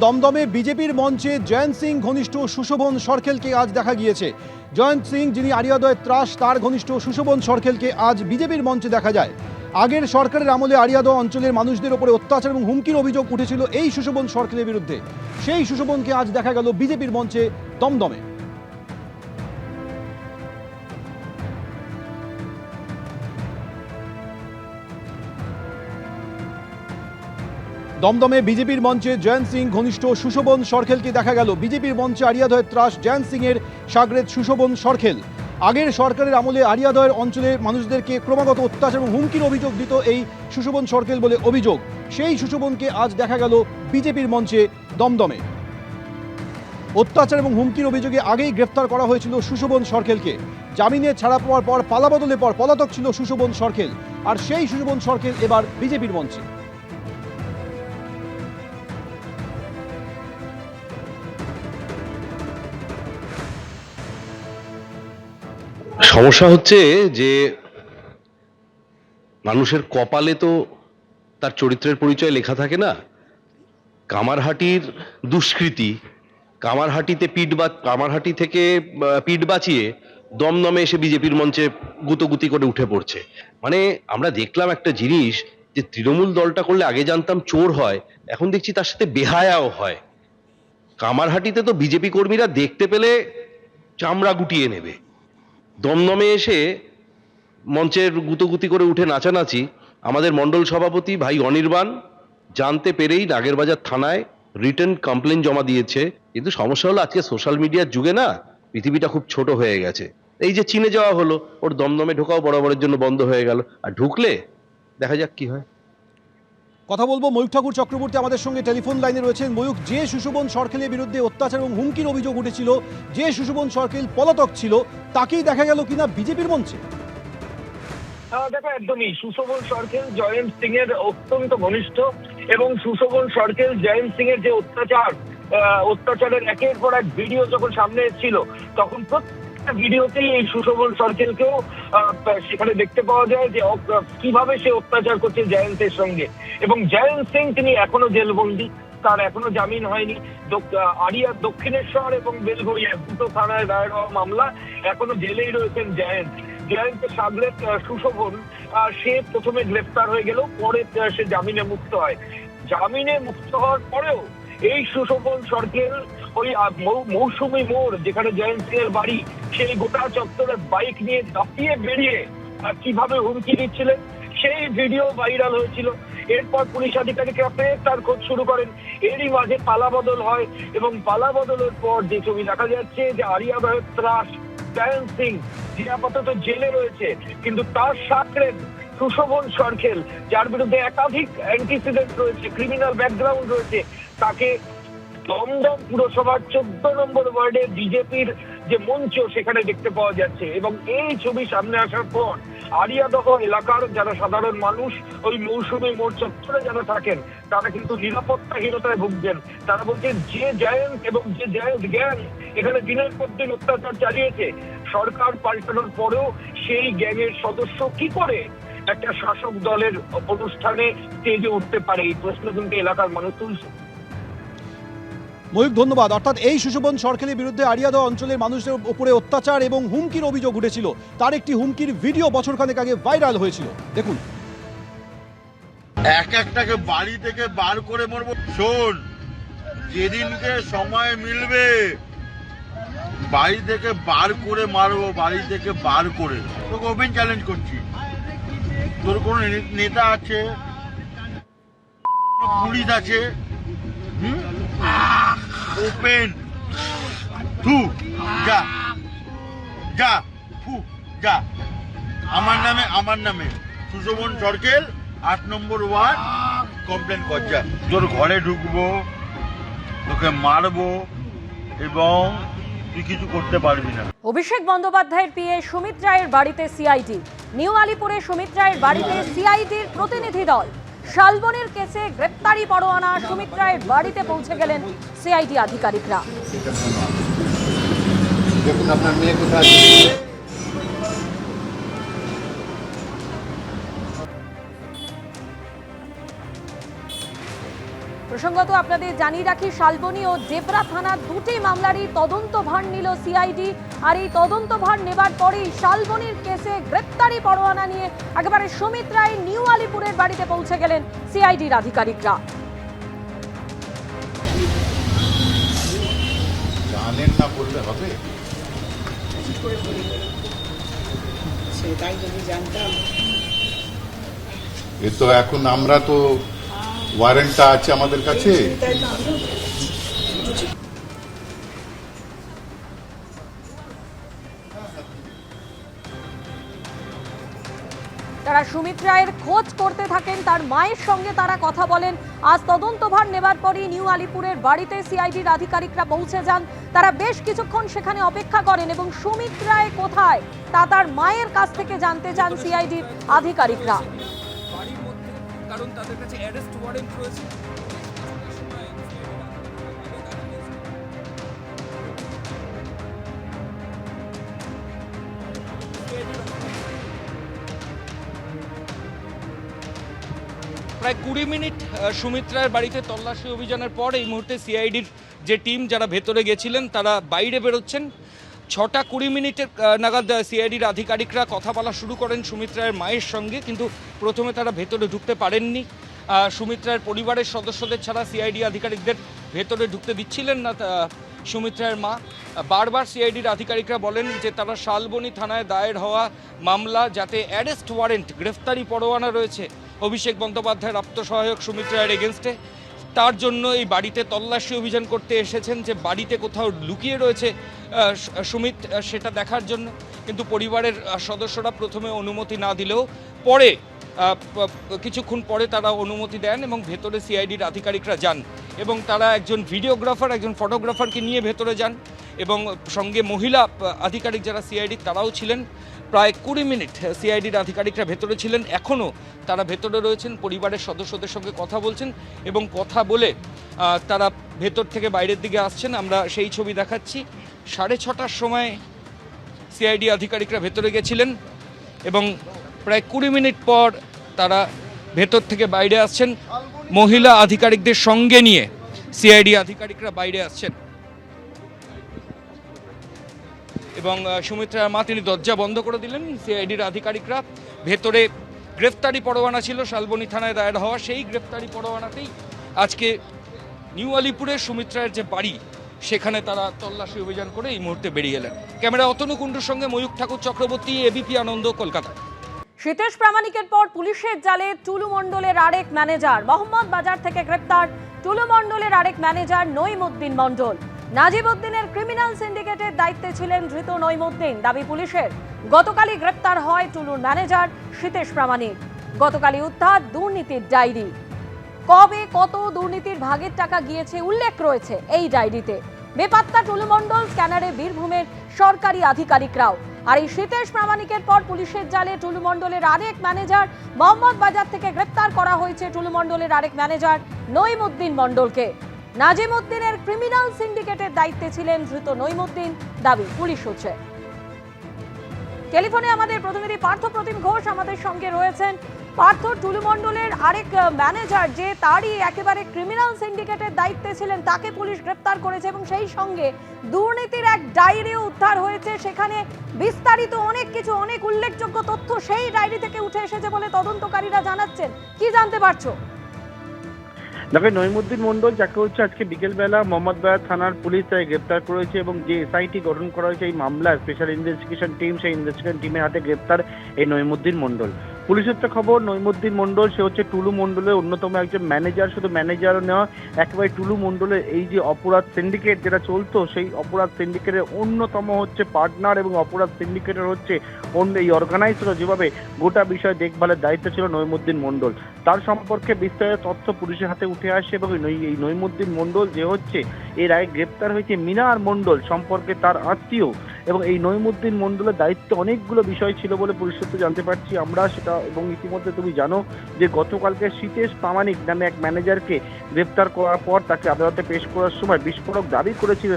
দমদমে বিজেপির মঞ্চে জয়ন্ত সিং ঘনিষ্ঠ সুশোভন সরখেলকে আজ দেখা গিয়েছে। জয়ন্ত সিং, যিনি আরিয়াদয়ের ত্রাস, তার ঘনিষ্ঠ সুশোভন সরখেলকে আজ বিজেপির মঞ্চে দেখা যায়। আগের সরকারের আমলে আরিয়াদহ অঞ্চলের মানুষদের উপরে অত্যাচার এবং হুমকির অভিযোগ উঠেছিল এই সুশোভন সরখেলের বিরুদ্ধে। সেই সুশোভনকে আজ দেখা গেল বিজেপির মঞ্চে দমদমে। দমদমে বিজেপির মঞ্চে জয়ন্ত সিং ঘনিষ্ঠ সুশোভন সরখেলকে দেখা গেল বিজেপির মঞ্চে আরিয়াদহের ত্রাস জয়ন্ত সিং এর সাগরেদ সুশোভন সরখেল। আগের সরকারের আমলে আরিয়াদহের অঞ্চলের মানুষদেরকে ক্রমাগত অত্যাচার এবং হুমকির অভিযোগ দিত এই সুশোভন সরখেল বলে অভিযোগ। সেই সুশোভনকে আজ দেখা গেল বিজেপির মঞ্চে দমদমে। অত্যাচার এবং হুমকির অভিযোগে আগেই গ্রেফতার করা হয়েছিল সুশোভন সরখেলকে। জামিনে ছাড়া পাওয়ার পর পালাবদলের পর পলাতক ছিল সুশোভন সরখেল, আর সেই সুশোভন সরখেল এবার বিজেপির মঞ্চে। সমস্যা হচ্ছে যে মানুষের কপালে তো তার চরিত্রের পরিচয় লেখা থাকে না। কামারহাটির দুষ্কৃতী কামারহাটি থেকে পিঠ বাঁচিয়ে দমদমে এসে বিজেপির মঞ্চে গুতোগুতি করে উঠে পড়ছে। মানে আমরা দেখলাম একটা জিনিস, যে তৃণমূল দলটা করলে আগে জানতাম চোর হয়, এখন দেখছি তার সাথে বেহায়াও হয়। কামারহাটিতে তো বিজেপি কর্মীরা দেখতে পেলে চামড়া গুটিয়ে নেবে, দমদমে এসে মঞ্চের গুতোগুতি করে উঠে নাচানাচি। আমাদের মণ্ডল সভাপতি ভাই অনির্বাণ জানতে পেরেই নাগেরবাজার থানায় রিটেন কমপ্লেন জমা দিয়েছে। কিন্তু সমস্যা হলো আজকে সোশ্যাল মিডিয়ার যুগে না, পৃথিবীটা খুব ছোট হয়ে গেছে। এই যে চীনে যাওয়া হলো, ওর দমদমে ঢোকাও বরাবরের জন্য বন্ধ হয়ে গেল, আর ঢুকলে দেখা যাক কি হয়। কথা বলবো ময়ূক ঠাকুর চক্রবর্তী আমাদের সঙ্গে টেলিফোন লাইনে রয়েছেন। ময়ূক, যে সুশোভন সরখেলের বিরুদ্ধে অত্যাচার এবং হুমকির অভিযোগ উঠেছিল, যে সুশোভন সরখেল পলাতক ছিল, তাকেই দেখা গেল কিনা বিজেপির মঞ্চে? দেখো, একদমই সুশোভন সরখেল জয়ন্ত সিং এর অত্যন্ত ঘনিষ্ঠ, এবং সুশোভন সরখেল জয়ন্ত সিং এর যে অত্যাচারের একের পর এক ভিডিও যখন সামনে এসেছিল, তখন প্রত্যেকটা ভিডিওতেই এই সুশোভন সরখেলকেও সেখানে দেখতে পাওয়া যায় যে কিভাবে সে অত্যাচার করছে জয়ন্তের সঙ্গে। এবং জয়ন্ত সিং তিনি এখনো জেলবন্দি, তার এখনো জামিন হয়নি। দক্ষিণেশ্বর এবং বেলঘরিয়া দুটো থানায় দায়ের হওয়া মামলা, এখনো জেলেই রয়েছেন জয়ন্তের সাগরেদ সুশোভন। সে প্রথমে গ্রেফতার হয়ে গেল, পরে সে জামিনে মুক্ত হয়। জামিনে মুক্ত হওয়ার পরেও এই সুশোভন সরখেল ওই মৌসুমী মোড়, যেখানে জয়ন্ত সিং এর বাড়ি, সেই গোটা চত্বরে বাইক নিয়ে দাপিয়ে বেরিয়ে কিভাবে হুমকি দিচ্ছিলেন সেই ভিডিও ভাইরাল হয়েছিল। এরপর পুলিশ আধিকারিকরা তার খোঁজ শুরু করেন। এরই মাঝে পালাবদল হয়, এবং পালাবদলের পর যে ছবি দেখা যাচ্ছে, যে আরিয়াদহের ত্রাস জয়ন্ত সিং, যে আপাতত জেলে রয়েছে, কিন্তু তার সাথে সুশোভন সরখেল, যার বিরুদ্ধে একাধিক অ্যান্টিসিডেন্ট রয়েছে, ক্রিমিনাল ব্যাকগ্রাউন্ড রয়েছে, তাকে দমদম পুরসভার 14 নম্বর ওয়ার্ডে বিজেপির যে মঞ্চ, সেখানে দেখতে পাওয়া যাচ্ছে। এবং এই ছবি সামনে আসার পর আরিয়াদহ এলাকার যারা সাধারণ মানুষ, ওই মৌসুমী মোড় চত্বরে যারা থাকেন, তারা কিন্তু নিরাপত্তাহীনতায় ভুগছেন। তারা বলছেন, যে জয়ন্ত এবং যে জয়ন্ত গ্যাং এখানে দিনের পর দিন অত্যাচার চালিয়েছে, সরকার পাল্টানোর পরেও সেই গ্যাংয়ের সদস্য কি করে একটা শাসক দলের অনুষ্ঠানে স্টেজে উঠতে পারে, এই প্রশ্ন কিন্তু এলাকার মানুষ তুলছে। ময়ূক, ধন্যবাদ। অর্থাৎ এই সুশোভন সরখেলের বিরুদ্ধে আরিয়াদহ অঞ্চলের মানুষের উপরে অত্যাচার এবং হুমকির অভিযোগ উঠেছিল, তার একটি হুমকির ভিডিও বছরখানেক আগে ভাইরাল হয়েছিল। দেখুন। এক একটাকে বাড়ি থেকে বার করে মারবো। শোন, যেদিনকে সময় মিলবে বাড়ি থেকে বার করে মারবো, বাড়ি থেকে বার করে। তোকে ওপেন চ্যালেঞ্জ করছি, তোর কোন নেতা আছে, পুলিশ আছে, ওপেন থু যা যা ফু যা। আমার নামে সুশোভন সরখেল 8 নম্বর ওয়ার্ড কমপ্লেন কর। যা, তোর ঘরে ঢুকবো, তোকে মারবো, এবং তুই কিছু করতে পারবি না। অভিষেক বন্দ্যোপাধ্যায়ের পিএ সুমিত রায়ের বাড়িতে সিআইডি। নিউ আলিপুরে সুমিত রায়ের বাড়িতে সিআইডির প্রতিনিধি দল। শালবনের কেসে গ্রেপ্তারি পরোয়ানা সুমিত রায়ের বাড়িতে পৌঁছে গেলেন সিআইডি আধিকারিকরা। দেখুন আপনার মেয়ে কোথায়। প্রসঙ্গত আপনাদের জানিয়ে রাখি, শালবনী ও জেবরা থানার দুটি মামলারই তদন্তভার নিল সিআইডি। আর এই তদন্তভার নেবার পরেই শালবনীর কেসে গ্রেপ্তারি পরোয়ানা নিয়ে একেবারে সুমিত রায় নিউ আলিপুরের বাড়িতে পৌঁছে গেলেন সিআইডির আধিকারিকরা। জানেন না বললে হবে? সেটাই যদি জানতাম। এ তো এখন আমরা তো ওয়ারেন্টটা আছে আমাদের কাছে। তারা সুমিত রায়ের খোঁজ করতে থাকেন, তার মায়ের সঙ্গে তারা কথা বলেন। আজ তদন্তভার নেবার পরই নিউ আলিপুরের বাড়িতে সিআইডির আধিকারিকরা পৌঁছে যান। তারা বেশ কিছুক্ষণ সেখানে অপেক্ষা করেন এবং সুমিত রায় কোথায় তা তার মায়ের কাছ থেকে জানতে চান সিআইডির আধিকারিকরা। বাড়ির মধ্যে, কারণ তাদের কাছে অ্যারেস্ট ওয়ারেন্ট রয়েছে। প্রায় 20 মিনিট সুমিত রায়ের বাড়িতে তল্লাশি অভিযানের পর এই মুহূর্তে সিআইডির যে টিম যারা ভেতরে গেছিলেন তারা বাইরে বেরোচ্ছেন। 6টা 20 মিনিটের নাগাদ সিআইডির আধিকারিকরা কথা বলা শুরু করেন সুমিত রায়ের মায়ের সঙ্গে, কিন্তু প্রথমে তারা ভেতরে ঢুকতে পারেননি। সুমিত রায়ের পরিবারের সদস্যদের ছাড়া সিআইডি আধিকারিকদের ভেতরে ঢুকতে দিচ্ছিলেন না সুমিত রায়ের মা। বারবার সিআইডির আধিকারিকরা বলেন যে তারা শালবনী থানায় দায়ের হওয়া মামলা, যাতে অ্যারেস্ট ওয়ারেন্ট গ্রেফতারি পরোয়ানা রয়েছে অভিষেক বন্দ্যোপাধ্যায়ের আত্মসহায়ক সুমিত রায়ের এগেনস্টে, তার জন্য এই বাড়িতে তল্লাশি অভিযান করতে এসেছেন, যে বাড়িতে কোথাও লুকিয়ে রয়েছে সুমিত সেটা দেখার জন্য। কিন্তু পরিবারের সদস্যরা প্রথমে অনুমতি না দিলেও পরে কিছুক্ষণ পরে তারা অনুমতি দেন এবং ভেতরে সিআইডির আধিকারিকরা যান এবং তারা একজন ভিডিওগ্রাফার, একজন ফটোগ্রাফারকে নিয়ে ভেতরে যান এবং সঙ্গে মহিলা আধিকারিক যারা সিআইডি তারাও ছিলেন। প্রায় 20 মিনিট সিআইডির আধিকারিকরা ভেতরে ছিলেন, এখনও তারা ভেতরে রয়েছেন, পরিবারের সদস্যদের সঙ্গে কথা বলছেন এবং কথা বলে তারা ভেতর থেকে বাইরের দিকে আসছেন। আমরা সেই ছবি দেখাচ্ছি। 6:30টার সময় সিআইডি আধিকারিকরা ভেতরে গেছিলেন এবং প্রায় 20 মিনিট পর তারা ভেতর থেকে বাইরে আসছেন। মহিলা আধিকারিকদের সঙ্গে নিয়ে সিআইডি আধিকারিকরা বাইরে আসছেন এবং সুমিত রায়ের মা তিনি দরজা বন্ধ করে দিলেন। সিআইডির আধিকারিকরা ভেতরে গ্রেফতারি পরোয়ানা ছিল শালবনী থানায় দায়ের হওয়া, সেই গ্রেফতারি পরোয়ানাতেই আজকে নিউ আলিপুরের সুমিত রায়ের যে বাড়ি সেখানে তারা তল্লাশি অভিযান করে এই মুহূর্তে বেরিয়ে এলেন। ক্যামেরা অতনু কুণ্ডুর সঙ্গে ময়ূক ঠাকুর চক্রবর্তী, এবিপি আনন্দ, কলকাতা। শীতেশ প্রামাণিকের পর পুলিশের জালে টুলু মণ্ডলের আরেক ম্যানেজার। মোহাম্মদ বাজার থেকে গ্রেপ্তার টুলু মণ্ডলের আরেক ম্যানেজার নঈমুদ্দিন মণ্ডল। নাজিমউদ্দিনের ক্রিমিনাল সিন্ডিকেটের দায়িত্বে ছিলেন ধৃত নঈমুদ্দিন, দাবি পুলিশের। গতকালই গ্রেপ্তার হয় টুলুর ম্যানেজার শীতেশ প্রামাণিক। গতকালই উদ্ধার দুর্নীতির ডায়েরি। কবে কত দুর্নীতির ভাগের টাকা গিয়েছে উল্লেখ রয়েছে এই ডায়েরিতে। বেপাত্তা টুলু মণ্ডল, স্ক্যানারে বীরভূমের সরকারি আধিকারিকরাও। আর এই শীতেশ প্রামাণিকের পর পুলিশের জালে টুলু মণ্ডলের আরেক ম্যানেজার মোহাম্মদ বাজার থেকে গ্রেপ্তার করা হয়েছে টুলু মণ্ডলের আরেক ম্যানেজার নঈমুদ্দিন মণ্ডলকে। নাজিমউদ্দিনের ক্রিমিনাল সিন্ডিকেটের দায়িত্বে ছিলেন ধৃত নঈমুদ্দিন, দাবি পুলিশ সূত্রে। টেলিফোনে আমাদের প্রতিনিধি পার্থ প্রতিম ঘোষ আমাদের সঙ্গে রয়েছেন। পার্থ, টুলু মণ্ডলের আরেক ম্যানেজার যে তারই একেবারে ক্রিমিনাল সিন্ডিকেটের দায়িত্বে ছিলেন, তাকে পুলিশ গ্রেপ্তার করেছে এবং সেই সঙ্গে দুর্নীতির এক ডায়েরিও উদ্ধার হয়েছে। সেখানে বিস্তারিত অনেক কিছু, অনেক উল্লেখযোগ্য তথ্য সেই ডায়েরি থেকে উঠে এসেছে বলে তদন্তকারীরা জানাচ্ছেন। কি জানতে পারছো? দেখো, নঈমুদ্দিন মণ্ডল যাকে হচ্ছে আজকে বিকেলবেলা মোহাম্মদবাজার থানার পুলিশ তাকে গ্রেপ্তার করেছে এবং যে এসআইটি গঠন করা হয়েছে এই মামলার স্পেশাল ইনভেস্টিগেশন টিম, সেই ইনভেস্টিগেশন টিমের হাতে গ্রেপ্তার এই নঈমুদ্দিন মণ্ডল। পুলিশের তো খবর, নঈমুদ্দিন মণ্ডল সে হচ্ছে টুলু মণ্ডলের অন্যতম একজন ম্যানেজার। শুধু ম্যানেজারও নেওয়া, একেবারে টুলু মণ্ডলের এই যে অপরাধ সিন্ডিকেট যেটা চলতো, সেই অপরাধ সিন্ডিকেটের অন্যতম হচ্ছে পার্টনার এবং অপরাধ সিন্ডিকেটের হচ্ছে এই অর্গানাইজ ছিল, যেভাবে গোটা বিষয় দেখভালের দায়িত্ব ছিল নঈমুদ্দিন মণ্ডল। তার সম্পর্কে বিস্তারিত তথ্য পুলিশের হাতে উঠে আসে এবং এই নঈমুদ্দিন মণ্ডল যে হচ্ছে এর আগে গ্রেপ্তার হয়েছে মিনার মণ্ডল সম্পর্কে তার আত্মীয় এবং এই নইমুদ্দিন মণ্ডলের দায়িত্বে অনেকগুলো বিষয় ছিল বলে পুলিশ সূত্রে জানতে পারছি আমরা সেটা। এবং ইতিমধ্যে তুমি জানো যে গতকালকে শীতেশ প্রামাণিক নামে এক ম্যানেজারকে গ্রেপ্তার করার পর তাকে আদালতে পেশ করার সময় বিস্ফোরক দাবি করেছিল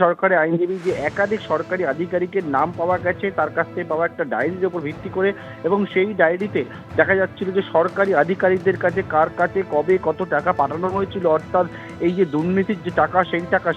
সরকারি আইনজীবী যে একাধিক সরকারি আধিকারিকের নাম পাওয়া গেছে তার কাছ থেকে পাওয়া একটা ডায়েরির উপর ভিত্তি করে, এবং সেই ডায়েরিতে দেখা যাচ্ছিল যে সরকারি আধিকারিকদের কাছে কার কাছে কবে কত টাকা পাঠানো হয়েছিল, অর্থাৎ এই যে দুর্নীতির যে টাকা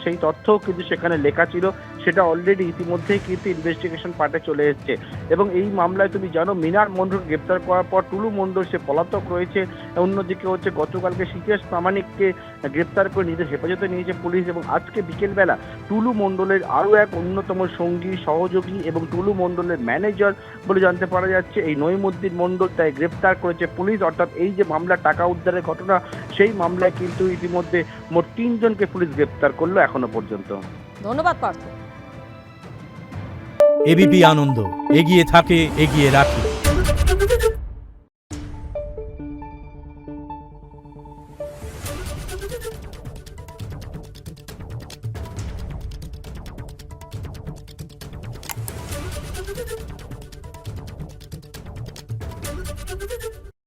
সেই তথ্যও কিন্তু সেখানে লেখা ছিল। সেটা অলরেডি ইতিমধ্যেই কিন্তু ইনভেস্টিগেশন পার্টে চলে এসেছে। এবং এই মামলায় তুমি জানো মিনার মণ্ডল গ্রেপ্তার করার পর টুলু মণ্ডল সে পলাতক রয়েছে। অন্যদিকে হচ্ছে গতকালকে শীতেশ প্রামাণিককে গ্রেপ্তার করে নিজের হেফাজতে নিয়েছে পুলিশ, এবং আজকে বিকেলবেলা টুলু মণ্ডলের আরও এক অন্যতম সঙ্গী সহযোগী এবং টুলু মণ্ডলের ম্যানেজার বলে জানতে পারা যাচ্ছে এই নইমুদ্দিন মণ্ডল তাই গ্রেপ্তার করেছে পুলিশ। অর্থাৎ এই যে মামলা টাকা উদ্ধারের ঘটনা সেই মামলায় কিন্তু ইতিমধ্যে মোট 3 জনকে পুলিশ গ্রেপ্তার করলো এখনো পর্যন্ত। ধন্যবাদ পার্থ। এবিপি আনন্দ এগিয়ে থাকে, এগিয়ে রাখে।